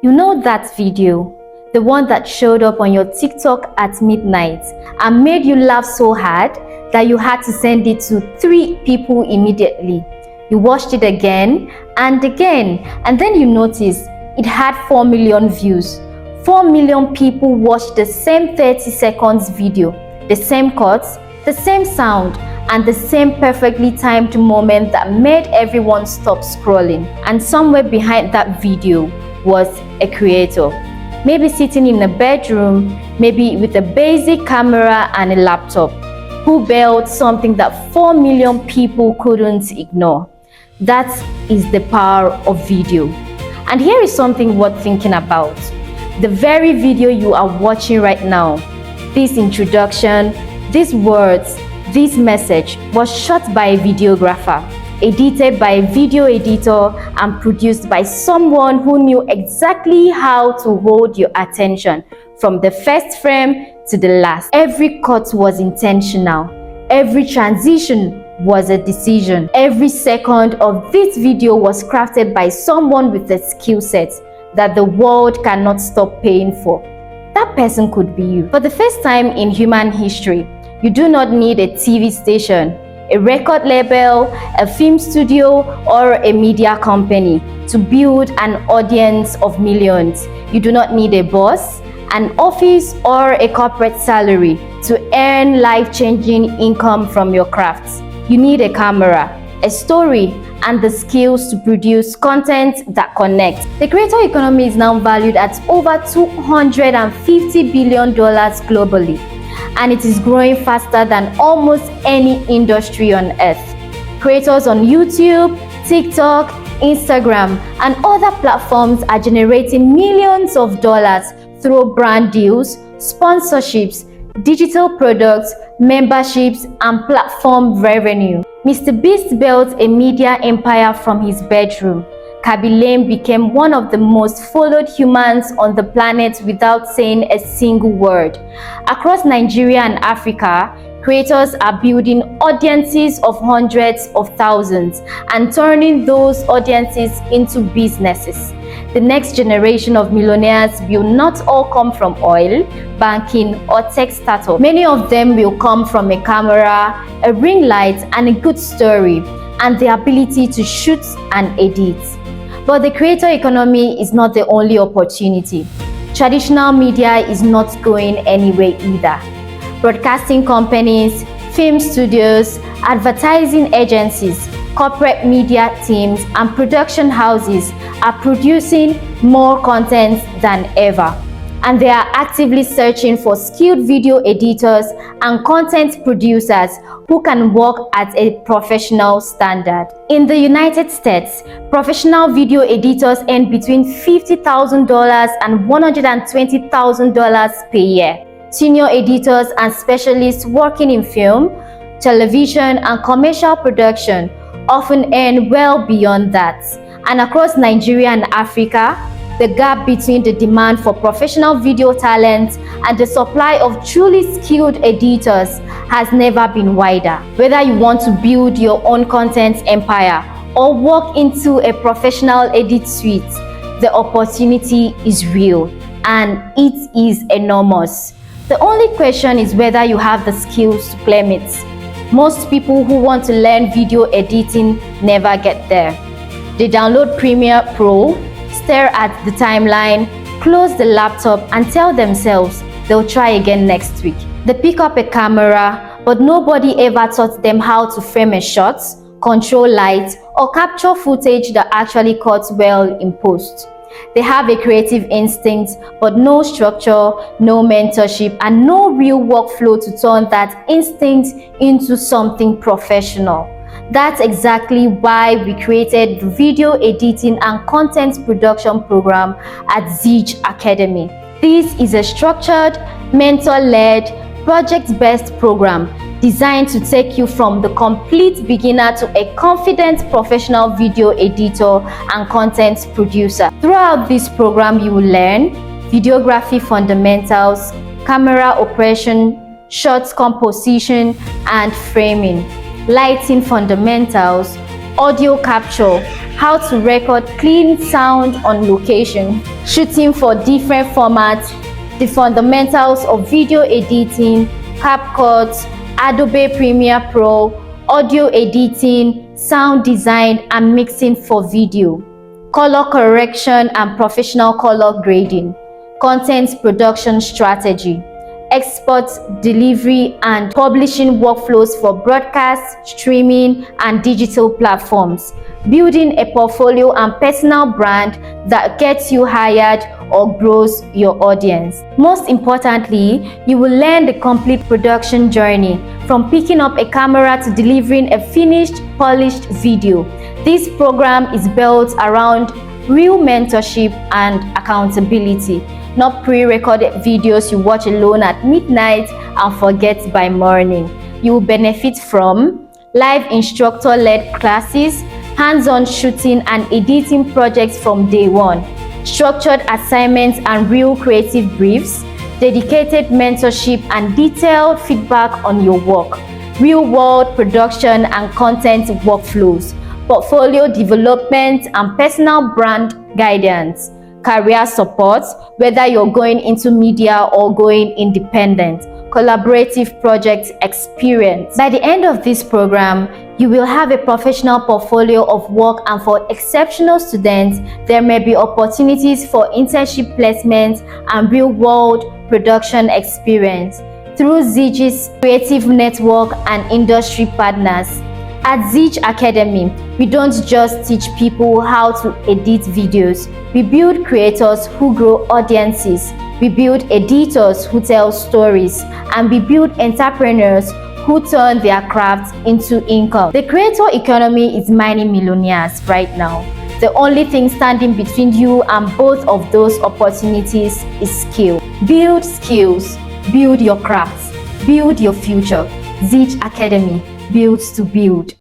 You know that video, the one that showed up on your TikTok at midnight and made you laugh so hard that you had to send it to 3 people immediately. You watched it again and again, and then you noticed it had 4 million views. 4 million people watched the same 30 seconds video, the same cuts, the same sound, and the same perfectly timed moment that made everyone stop scrolling. And somewhere behind that video was a creator, maybe sitting in a bedroom, maybe with a basic camera and a laptop, who built something that 4 million people couldn't ignore. That is the power of video. And here is something worth thinking about. The very video you are watching right now, this introduction, these words, this message was shot by a videographer, edited by a video editor, and produced by someone who knew exactly how to hold your attention from the first frame to the last. Every cut was intentional. Every transition was a decision. Every second of this video was crafted by someone with a skill set that the world cannot stop paying for. That person could be you. For the first time in human history, you do not need a TV station, a record label, a film studio, or a media company to build an audience of millions. You do not need a boss, an office, or a corporate salary to earn life-changing income from your crafts. You need a camera, a story, and the skills to produce content that connects. The creator economy is now valued at over $250 billion globally, and it is growing faster than almost any industry on earth. Creators on YouTube, TikTok, Instagram, and other platforms are generating millions of dollars through brand deals, sponsorships, digital products, memberships, and platform revenue. Mr. Beast built a media empire from his bedroom. Kaby Lame became one of the most followed humans on the planet without saying a single word. Across Nigeria and Africa, creators are building audiences of hundreds of thousands and turning those audiences into businesses. The next generation of millionaires will not all come from oil, banking, or tech startup. Many of them will come from a camera, a ring light, and a good story, and the ability to shoot and edit. But the creator economy is not the only opportunity. Traditional media is not going anywhere either. Broadcasting companies, film studios, advertising agencies, corporate media teams, and production houses are producing more content than ever. And they are actively searching for skilled video editors and content producers who can work at a professional standard. In the United States, professional video editors earn between $50,000 and $120,000 per year. Senior editors and specialists working in film, television, and commercial production often earn well beyond that. And across Nigeria and Africa, the gap between the demand for professional video talent and the supply of truly skilled editors has never been wider. Whether you want to build your own content empire or walk into a professional edit suite, the opportunity is real and it is enormous. The only question is whether you have the skills to claim it. Most people who want to learn video editing never get there. They download Premiere Pro, stare at the timeline, close the laptop, and tell themselves they'll try again next week. They pick up a camera, but nobody ever taught them how to frame a shot, control light, or capture footage that actually cuts well in post. They have a creative instinct, but no structure, no mentorship, and no real workflow to turn that instinct into something professional. That's exactly why we created the video editing and content production program at Xydge Academy. This is a structured, mentor-led, project-based program designed to take you from the complete beginner to a confident professional video editor and content producer. Throughout this program, you will learn videography fundamentals, camera operation, shot composition and framing, lighting fundamentals, audio capture, how to record clean sound on location, shooting for different formats, the fundamentals of video editing, CapCut, Adobe Premiere Pro, audio editing, sound design and mixing for video, color correction and professional color grading, content production strategy, export, delivery and publishing workflows for broadcast, streaming and digital platforms, building a portfolio and personal brand that gets you hired or grows your audience. Most importantly, you will learn the complete production journey from picking up a camera to delivering a finished, polished video. This program is built around real mentorship and accountability, not pre-recorded videos you watch alone at midnight and forget by morning. You will benefit from live instructor-led classes, hands-on shooting and editing projects from day one, structured assignments and real creative briefs, dedicated mentorship and detailed feedback on your work, real-world production and content workflows, portfolio development and personal brand guidance, career support, whether you're going into media or going independent, collaborative project experience. By the end of this program, you will have a professional portfolio of work, and for exceptional students, there may be opportunities for internship placements and real-world production experience through Xydge's creative network and industry partners. At Xydge Academy, we don't just teach people how to edit videos. We build creators who grow audiences. We build editors who tell stories. And we build entrepreneurs who turn their craft into income. The creator economy is mining millionaires right now. The only thing standing between you and both of those opportunities is skill. Build skills. Build your craft. Build your future. Xydge Academy builds to build.